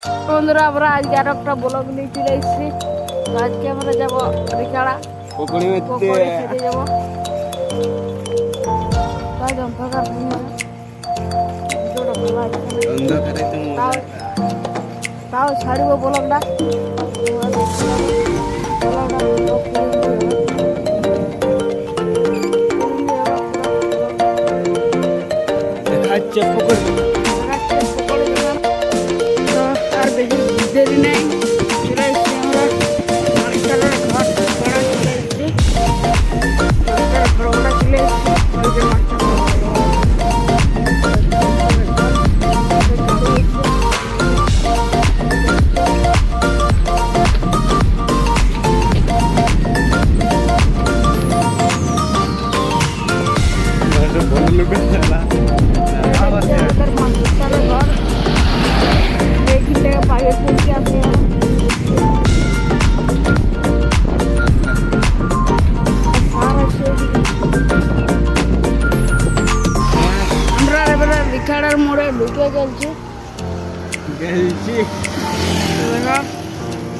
বন্ধুরা আমরা আজকে আর একটা ব্লগ নিয়ে চলে এসেছি। আজকে আমরা যাবো রিকাড়া পকড়ি খেতে যাবো। তাই অন্ধকার তাও ছাড়বো ব্লগটা। আর বেশি দেরি নেই, চলে এসেছি আমরা মানিকতলার ঘর ভাড়া চলে এসেছি। ঘর ভাড়া চলে এসেছি। রিকাড়ার মোড়ে ঢুকে গেছি।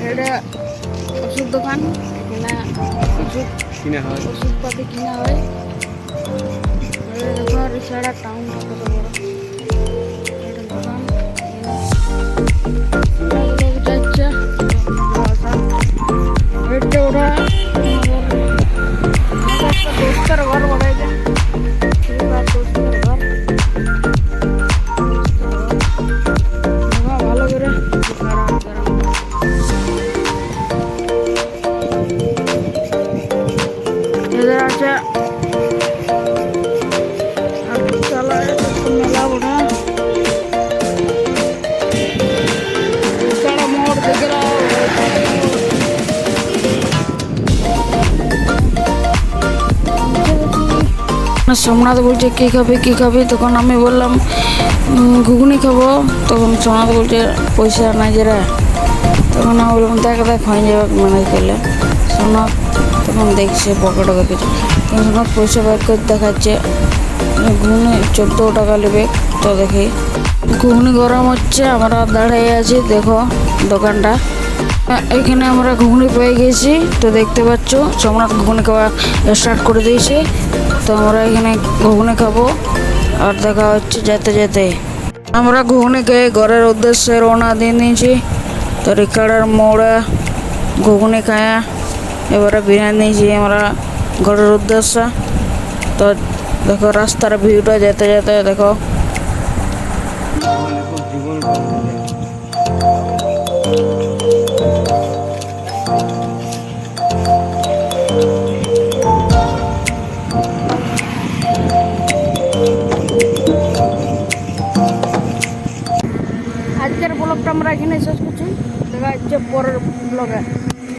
এটা ওষুধ দোকান, এখানে ওষুধপাতি কিনা হয়। দেখো রিকাড়া টাউনটা কত বড় দোকান। যাচ্ছে হেঁটে ওরা দোস্তের ঘর বলে যে দোস্তের ঘর। ভালো করে এদের আছে মেলা বড় মোড় দেখে সোমনাথ বলছে কী খাবি কী খাবি, তখন আমি বললাম ঘুগনি খাবো। তখন সোমনাথ বলছে পয়সা নাই যে রে। তখন আমি বললাম দেখ হয়ে যাবে ম্যানেজ করলে। সোমনাথ তখন দেখছে পকেটে কিছু, তখন সোমনাথ পয়সা বের করে দেখাচ্ছে। ঘুগনি 14 টাকা নেবে। তো দেখি ঘুগনি গরম হচ্ছে, আমরা দাঁড়িয়ে আছি। দেখো দোকানটা, এখানে আমরা ঘুগনি পেয়ে গেছি। তো দেখতে পাচ্ছ সোমনাথ ঘুগনি খাওয়া স্টার্ট করে দিয়েছে। তো আমরা এখানে ঘুগনি খাবো আর দেখা হচ্ছে যেতে যেতে। আমরা ঘুগনি খেয়ে ঘরের উদ্দেশ্যে রওনা দিয়ে নিয়েছি। তো রিকাড়ার মোড়ে ঘুগনি খায়া এবারে বিরিয়ানি নিয়েছি আমরা ঘরের উদ্দেশ্যে। তো দেখো রাস্তার ভিউটা যেতে যেতে দেখো। আজকের ব্লগটা আমরা এখানে শেষ করছি। দেখা হচ্ছে পরের ব্লগে।